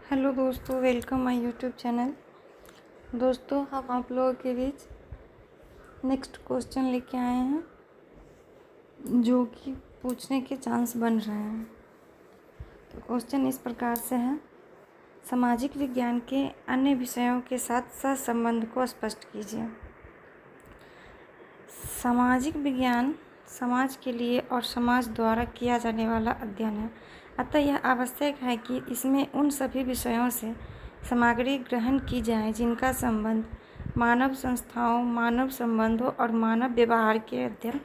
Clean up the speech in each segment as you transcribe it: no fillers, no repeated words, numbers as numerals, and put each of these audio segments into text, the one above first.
Hello दोस्तों, welcome my YouTube channel. दोस्तों, हम आप लोगों के बीच नेक्स्ट क्वेश्चन लेके आए हैं जो कि पूछने के चांस बन रहे हैं। तो क्वेश्चन इस प्रकार से है, सामाजिक विज्ञान के अन्य विषयों के साथ सहसंबंध को स्पष्ट कीजिए। सामाजिक विज्ञान समाज के लिए और समाज द्वारा किया जाने वाला अध्ययन है, अतः यह आवश्यक है कि इसमें उन सभी विषयों से सामग्री ग्रहण की जाए जिनका संबंध मानव संस्थाओं, मानव संबंधों और मानव व्यवहार के अध्ययन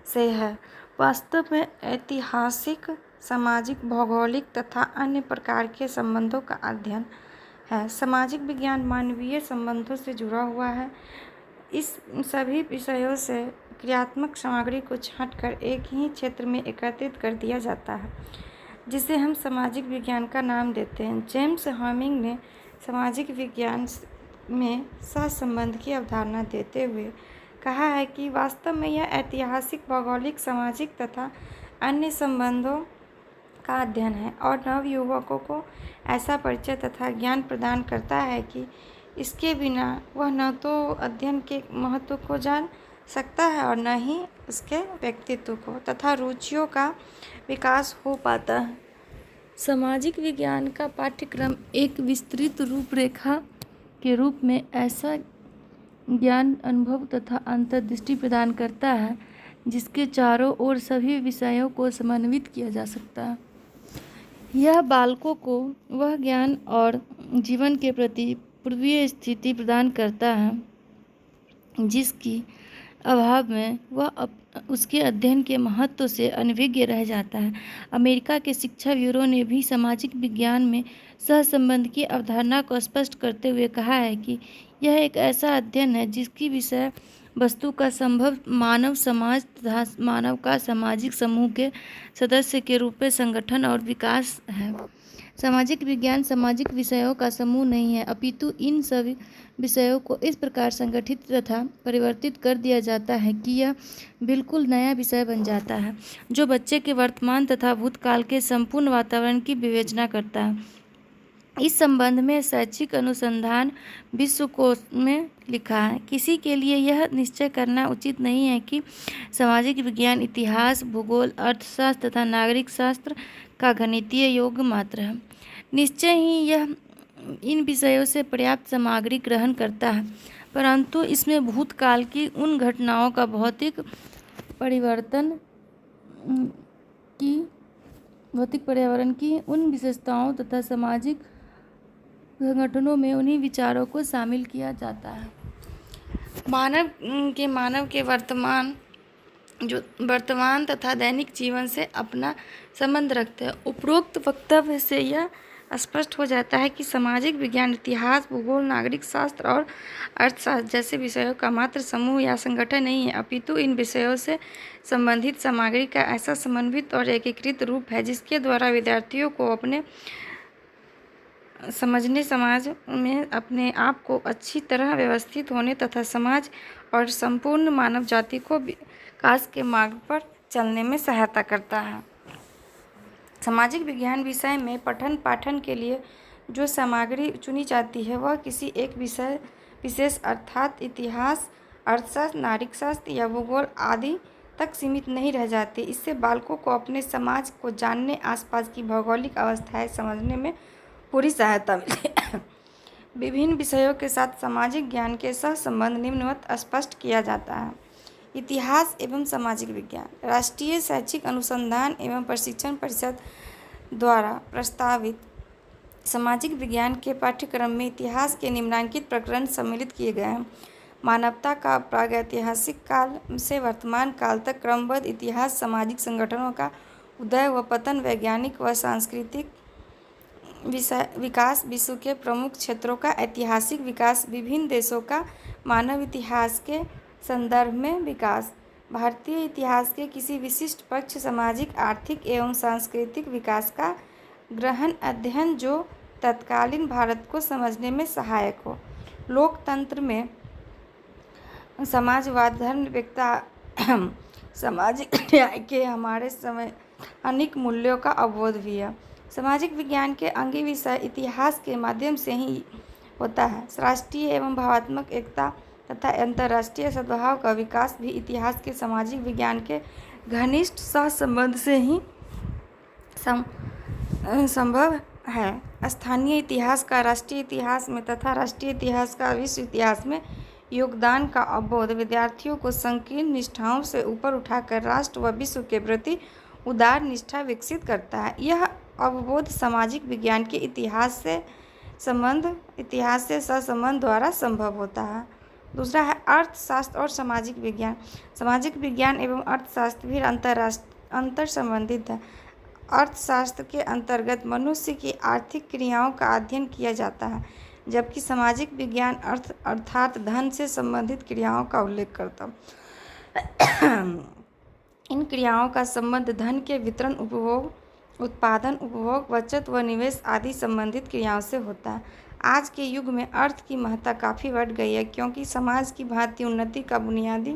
से है। वास्तव में ऐतिहासिक, सामाजिक, भौगोलिक तथा अन्य प्रकार के संबंधों का अध्ययन है। सामाजिक विज्ञान मानवीय संबंधों से जुड़ा हुआ है। इस सभी विषयों से क्रियात्मक सामग्री को छांटकर एक ही क्षेत्र में एकत्रित कर दिया जाता है, जिसे हम सामाजिक विज्ञान का नाम देते हैं। जेम्स हमिंग ने सामाजिक विज्ञान में सहसंबंध की अवधारणा देते हुए कहा है कि वास्तव में यह ऐतिहासिक, भौगोलिक, सामाजिक तथा अन्य संबंधों का अध्ययन है और नवयुवकों को ऐसा परिचय तथा ज्ञान प्रदान करता है कि इसके बिना वह न तो अध्ययन के महत्व को जान सकता है और न ही उसके व्यक्तित्व को तथा रुचियों का विकास हो पाता है। सामाजिक विज्ञान का पाठ्यक्रम एक विस्तृत रूपरेखा के रूप में ऐसा ज्ञान, अनुभव तथा अंतर्दृष्टि प्रदान करता है जिसके चारों ओर सभी विषयों को समन्वित किया जा सकता है। यह बालकों को वह ज्ञान और जीवन के प्रति पूर्वीय स्थिति प्रदान करता है जिसकी अभाव में वह उसके अध्ययन के महत्व से अनभिज्ञ रह जाता है। अमेरिका के शिक्षा ब्यूरो ने भी सामाजिक विज्ञान में सहसंबंध की अवधारणा को स्पष्ट करते हुए कहा है कि यह एक ऐसा अध्ययन है जिसकी विषय वस्तु का संभव मानव समाज तथा मानव का सामाजिक समूह के सदस्य के रूप में संगठन और विकास है। सामाजिक विज्ञान सामाजिक विषयों का समूह नहीं है, अपितु इन सभी विषयों को इस प्रकार संगठित तथा परिवर्तित कर दिया जाता है कि यह बिल्कुल नया विषय बन जाता है जो बच्चे के वर्तमान तथा भूतकाल के संपूर्ण वातावरण की विवेचना करता है। इस संबंध में शैक्षिक अनुसंधान विश्वकोश में लिखा है, किसी के लिए यह निश्चय करना उचित नहीं है कि सामाजिक विज्ञान इतिहास, भूगोल, अर्थशास्त्र तथा नागरिक शास्त्र का गणितीय योग मात्र है। निश्चय ही यह इन विषयों से पर्याप्त सामग्री ग्रहण करता है, परंतु इसमें भूतकाल की उन घटनाओं का भौतिक पर्यावरण की उन विशेषताओं तथा सामाजिक संगठनों में उन्हीं विचारों को शामिल किया जाता है। मानव के वर्तमान तथा दैनिक जीवन से अपना संबंध रखते हैं। उपरोक्त वक्तव्य से यह स्पष्ट हो जाता है कि सामाजिक विज्ञान इतिहास, भूगोल, नागरिक शास्त्र और अर्थशास्त्र जैसे विषयों का मात्र समूह या संगठन नहीं है, अपितु इन विषयों से संबंधित सामग्री का ऐसा समन्वित और एकीकृत रूप है जिसके द्वारा विद्यार्थियों को अपने समझने, समाज में अपने आप को अच्छी तरह व्यवस्थित होने तथा समाज और संपूर्ण मानव जाति को विकास के मार्ग पर चलने में सहायता करता है। सामाजिक विज्ञान विषय में पठन पाठन के लिए जो सामग्री चुनी जाती है वह किसी एक विषय विशेष अर्थात इतिहास, अर्थशास्त्र, नागरिक शास्त्र या भूगोल आदि तक सीमित नहीं रह जाती। इससे बालकों को अपने समाज को जानने, आसपास की भौगोलिक अवस्थाएं समझने में पूरी सहायता मिलती है। विभिन्न विषयों के साथ सामाजिक ज्ञान के सहसंबंध निम्नवत स्पष्ट किया जाता है। इतिहास एवं सामाजिक विज्ञान। राष्ट्रीय शैक्षिक अनुसंधान एवं प्रशिक्षण परिषद द्वारा प्रस्तावित सामाजिक विज्ञान के पाठ्यक्रम में इतिहास के निम्नलिखित प्रकरण सम्मिलित किए गए हैं। मानवता का प्रागैतिहासिक काल से वर्तमान काल तक क्रमबद्ध इतिहास, सामाजिक संगठनों का उदय व पतन, वैज्ञानिक व सांस्कृतिक विकास, विश्व के प्रमुख क्षेत्रों का ऐतिहासिक विकास, विभिन्न देशों का मानव इतिहास के संदर्भ में विकास, भारतीय इतिहास के किसी विशिष्ट पक्ष, सामाजिक, आर्थिक एवं सांस्कृतिक विकास का गहन अध्ययन जो तत्कालीन भारत को समझने में सहायक हो। लोकतंत्र में समाजवाद, धर्मनिरपेक्षता, सामाजिक न्याय के हमारे संवैधानिक मूल्यों का अवबोध भी है। सामाजिक विज्ञान के अंगी विषय इतिहास के माध्यम से ही होता है। राष्ट्रीय एवं भावात्मक एकता तथा अंतर्राष्ट्रीय सद्भाव का विकास भी इतिहास के सामाजिक विज्ञान के घनिष्ठ सहसंबंध से ही संभव है। स्थानीय इतिहास का राष्ट्रीय इतिहास में तथा राष्ट्रीय इतिहास का विश्व इतिहास में योगदान का अवबोध विद्यार्थियों को संकीर्ण निष्ठाओं से ऊपर उठाकर राष्ट्र व विश्व के प्रति उदार निष्ठा विकसित करता है। यह अवबोध सामाजिक विज्ञान के इतिहास से सहसंबंध द्वारा संभव होता है। दूसरा है अर्थशास्त्र और सामाजिक विज्ञान। सामाजिक विज्ञान एवं अर्थशास्त्र भी अंतर संबंधित है। अर्थशास्त्र के अंतर्गत मनुष्य की आर्थिक क्रियाओं का अध्ययन किया जाता है, जबकि सामाजिक विज्ञान अर्थात धन से संबंधित क्रियाओं का उल्लेख करता है। इन क्रियाओं का संबंध धन के वितरण, उपभोग, उत्पादन, उपभोग, बचत व निवेश आदि संबंधित क्रियाओं से होता है। आज के युग में अर्थ की महत्ता काफ़ी बढ़ गई है, क्योंकि समाज की भांति उन्नति का बुनियादी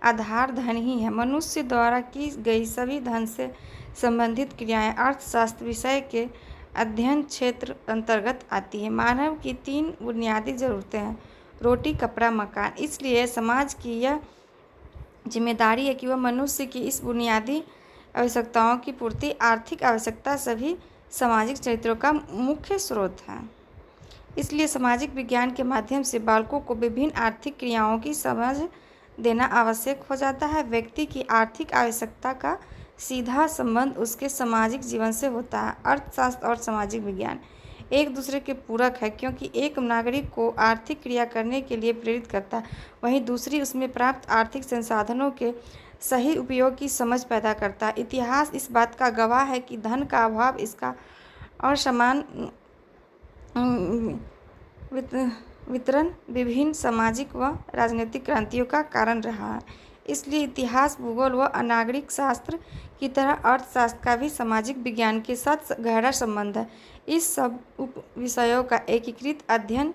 आधार धन ही है। मनुष्य द्वारा की गई सभी धन से संबंधित क्रियाएं अर्थशास्त्र विषय के अध्ययन क्षेत्र अंतर्गत आती है। मानव की 3 बुनियादी ज़रूरतें हैं: रोटी, कपड़ा, मकान। इसलिए समाज की यह जिम्मेदारी है कि वह मनुष्य की इस बुनियादी आवश्यकताओं की पूर्ति, आर्थिक आवश्यकता सभी सामाजिक चरित्रों का मुख्य स्रोत है। इसलिए सामाजिक विज्ञान के माध्यम से बालकों को विभिन्न आर्थिक क्रियाओं की समझ देना आवश्यक हो जाता है। व्यक्ति की आर्थिक आवश्यकता का सीधा संबंध उसके सामाजिक जीवन से होता है। अर्थशास्त्र और सामाजिक विज्ञान एक दूसरे के पूरक है, क्योंकि एक नागरिक को आर्थिक क्रिया करने के लिए प्रेरित करता है, वहीं दूसरी उसमें प्राप्त आर्थिक संसाधनों के सही उपयोग की समझ पैदा करता है। इतिहास इस बात का गवाह है कि धन का अभाव इसका असमान वितरण विभिन्न सामाजिक व राजनीतिक क्रांतियों का कारण रहा है। इसलिए इतिहास, भूगोल व नागरिक शास्त्र की तरह अर्थशास्त्र का भी सामाजिक विज्ञान के साथ गहरा संबंध है। इस सब उप विषयों का एकीकृत अध्ययन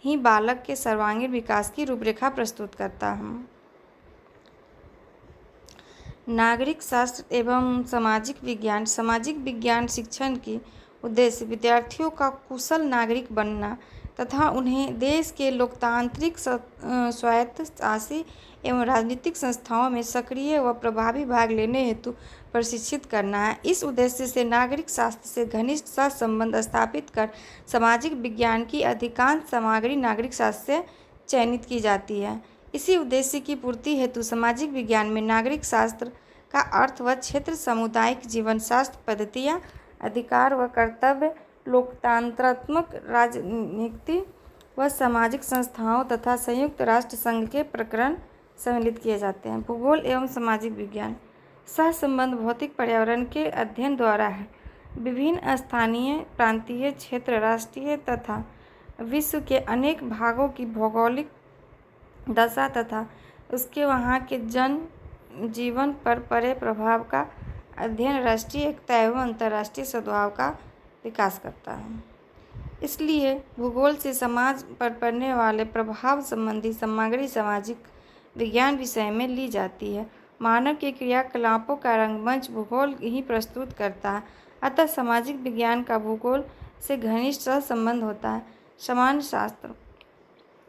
ही बालक के सर्वांगीण विकास की रूपरेखा प्रस्तुत करता है। नागरिक शास्त्र एवं सामाजिक विज्ञान। सामाजिक विज्ञान शिक्षण की उद्देश्य विद्यार्थियों का कुशल नागरिक बनना तथा उन्हें देश के लोकतांत्रिक, स्वायत्तशासी एवं राजनीतिक संस्थाओं में सक्रिय व प्रभावी भाग लेने हेतु प्रशिक्षित करना है। इस उद्देश्य से नागरिक शास्त्र से घनिष्ठ सहसंबंध स्थापित कर सामाजिक विज्ञान की अधिकांश सामग्री नागरिक शास्त्र से चयनित की जाती है। इसी उद्देश्य की पूर्ति हेतु सामाजिक विज्ञान में नागरिक शास्त्र का अर्थ व क्षेत्र, सामुदायिक जीवन शास्त्र पद्धतियाँ, अधिकार व कर्तव्य, लोकतंत्रात्मक राजनीति व सामाजिक संस्थाओं तथा संयुक्त राष्ट्र संघ के प्रकरण सम्मिलित किए जाते हैं। भूगोल एवं सामाजिक विज्ञान सहसंबंध भौतिक पर्यावरण के अध्ययन द्वारा है। विभिन्न स्थानीय, प्रांतीय, क्षेत्र, राष्ट्रीय तथा विश्व के अनेक भागों की भौगोलिक दशा तथा उसके वहाँ के जन जीवन पर पड़े प्रभाव का अध्ययन राष्ट्रीय एकता एवं अंतर्राष्ट्रीय सद्भाव का विकास करता है। इसलिए भूगोल से समाज पर पड़ने वाले प्रभाव संबंधी सामग्री सामाजिक विज्ञान विषय में ली जाती है। मानव के क्रियाकलापों का रंगमंच भूगोल ही प्रस्तुत करता है, अतः सामाजिक विज्ञान का भूगोल से घनिष्ठ संबंध होता है।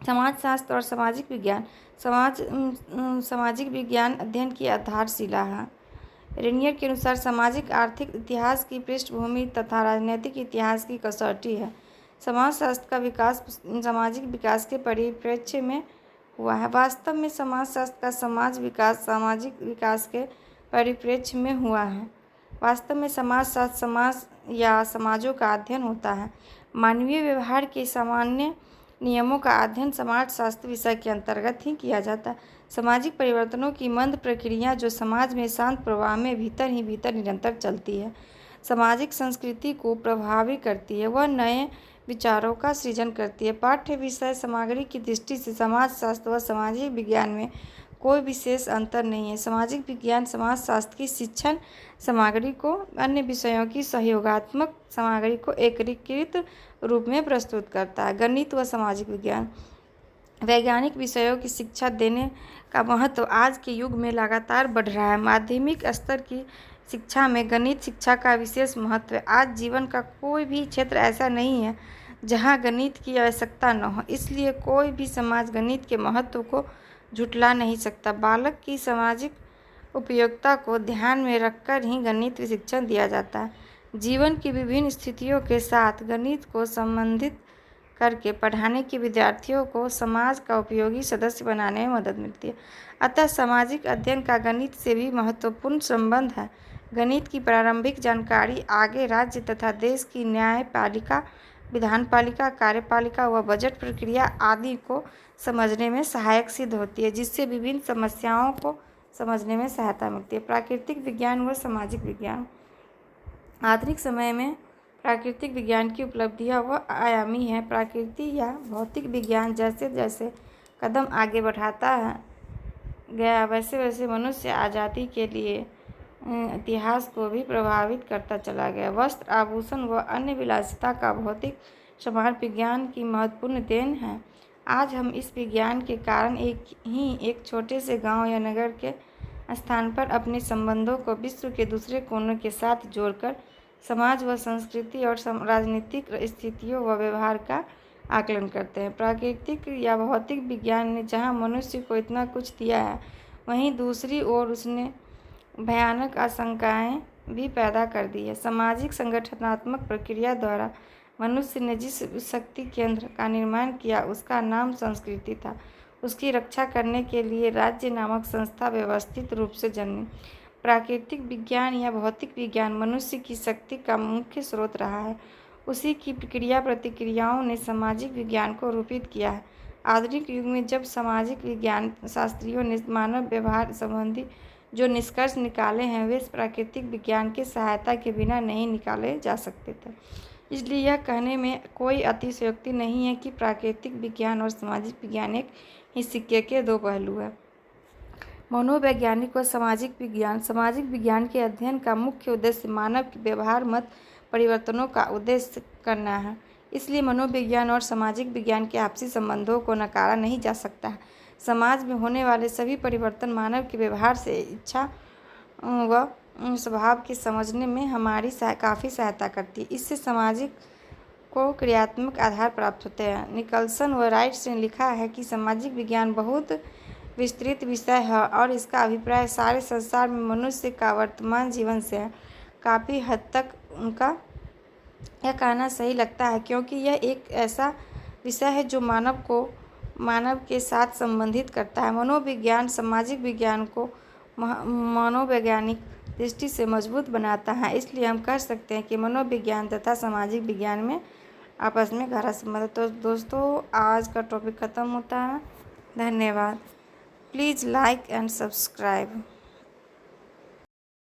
समाजशास्त्र और सामाजिक विज्ञान। सामाजिक विज्ञान अध्ययन की आधारशिला है। रेनियर के अनुसार सामाजिक आर्थिक इतिहास की पृष्ठभूमि तथा राजनीतिक इतिहास की कसौटी है। समाजशास्त्र का विकास सामाजिक विकास के परिप्रेक्ष्य में हुआ है। वास्तव में समाजशास्त्र का समाज विकास सामाजिक विकास के परिप्रेक्ष्य में हुआ है। वास्तव में समाजशास्त्र समाज या समाजों का अध्ययन होता है। मानवीय व्यवहार के सामान्य नियमों का अध्ययन समाजशास्त्र विषय के अंतर्गत ही किया जाता है। सामाजिक परिवर्तनों की मंद प्रक्रिया जो समाज में शांत प्रवाह में भीतर ही भीतर निरंतर चलती है, सामाजिक संस्कृति को प्रभावित करती है, वह नए विचारों का सृजन करती है। पाठ्य विषय सामग्री की दृष्टि से समाजशास्त्र व सामाजिक विज्ञान में कोई विशेष अंतर नहीं है। सामाजिक विज्ञान समाजशास्त्र की शिक्षण सामग्री को अन्य विषयों की सहयोगात्मक सामग्री को एकीकृत रूप में प्रस्तुत करता है। गणित व सामाजिक विज्ञान। वैज्ञानिक विषयों की शिक्षा देने का महत्व आज के युग में लगातार बढ़ रहा है। माध्यमिक स्तर की शिक्षा में गणित शिक्षा का विशेष महत्व है। आज जीवन का कोई भी क्षेत्र ऐसा नहीं है जहाँ गणित की आवश्यकता न हो, इसलिए कोई भी समाज गणित के महत्व को झुठला नहीं सकता। बालक की सामाजिक उपयोगिता को ध्यान में रखकर ही गणित शिक्षण दिया जाता है। जीवन की विभिन्न स्थितियों के साथ गणित को संबंधित करके पढ़ाने की विद्यार्थियों को समाज का उपयोगी सदस्य बनाने में मदद मिलती है। अतः सामाजिक अध्ययन का गणित से भी महत्वपूर्ण संबंध है। गणित की प्रारंभिक जानकारी आगे राज्य तथा देश की न्यायपालिका, विधानपालिका, कार्यपालिका व बजट प्रक्रिया आदि को समझने में सहायक सिद्ध होती है, जिससे विभिन्न समस्याओं को समझने में सहायता मिलती है। प्राकृतिक विज्ञान व सामाजिक विज्ञान। आधुनिक समय में प्राकृतिक विज्ञान की उपलब्धियां व आयामी है। प्रकृति या भौतिक विज्ञान जैसे जैसे कदम आगे बढ़ाता गया, वैसे वैसे मनुष्य आज़ादी के लिए इतिहास को भी प्रभावित करता चला गया। वस्त्र, आभूषण व अन्य विलासिता का भौतिक सामान विज्ञान की महत्वपूर्ण देन है। आज हम इस विज्ञान के कारण एक छोटे से गांव या नगर के स्थान पर अपने संबंधों को विश्व के दूसरे कोनों के साथ जोड़कर समाज व संस्कृति और राजनीतिक स्थितियों व व्यवहार का आकलन करते हैं। प्राकृतिक या भौतिक विज्ञान ने जहां मनुष्य को इतना कुछ दिया है, वहीं दूसरी ओर उसने भयानक आशंकाएं भी पैदा कर दी है। सामाजिक संगठनात्मक प्रक्रिया द्वारा मनुष्य ने जिस शक्ति केंद्र का निर्माण किया, उसका नाम संस्कृति था। उसकी रक्षा करने के लिए राज्य नामक संस्था व्यवस्थित रूप से जन्मी। प्राकृतिक विज्ञान या भौतिक विज्ञान मनुष्य की शक्ति का मुख्य स्रोत रहा है। उसी की क्रिया प्रतिक्रियाओं ने सामाजिक विज्ञान को रूपित किया है। आधुनिक युग में जब सामाजिक विज्ञान शास्त्रियों ने मानव व्यवहार संबंधी जो निष्कर्ष निकाले हैं, वे प्राकृतिक विज्ञान की सहायता के बिना नहीं निकाले जा सकते थे। इसलिए यह कहने में कोई अतिशयोक्ति नहीं है कि प्राकृतिक विज्ञान और सामाजिक विज्ञान एक ही सिक्के के दो पहलू हैं। मनोवैज्ञानिक व सामाजिक विज्ञान। सामाजिक विज्ञान के अध्ययन का मुख्य उद्देश्य मानव के व्यवहार मत परिवर्तनों का उद्देश्य करना है। इसलिए मनोविज्ञान और सामाजिक विज्ञान के आपसी संबंधों को नकारा नहीं जा सकता है। समाज में होने वाले सभी परिवर्तन मानव के व्यवहार से इच्छा व स्वभाव के समझने में हमारी काफ़ी सहायता करती है। इससे सामाजिक को क्रियात्मक आधार प्राप्त होते हैं। निकल्सन व राइट्स ने लिखा है कि सामाजिक विज्ञान बहुत विस्तृत विषय है और इसका अभिप्राय सारे संसार में मनुष्य का वर्तमान जीवन से है। काफ़ी हद तक उनका यह कहना सही लगता है, क्योंकि यह एक ऐसा विषय है जो मानव के साथ संबंधित करता है। मनोविज्ञान सामाजिक विज्ञान को मनोवैज्ञानिक दृष्टि से मजबूत बनाता है। इसलिए हम कह सकते हैं कि मनोविज्ञान तथा सामाजिक विज्ञान में आपस में गहरा संबंध है। तो दोस्तों, आज का टॉपिक ख़त्म होता है। धन्यवाद। Please like and subscribe.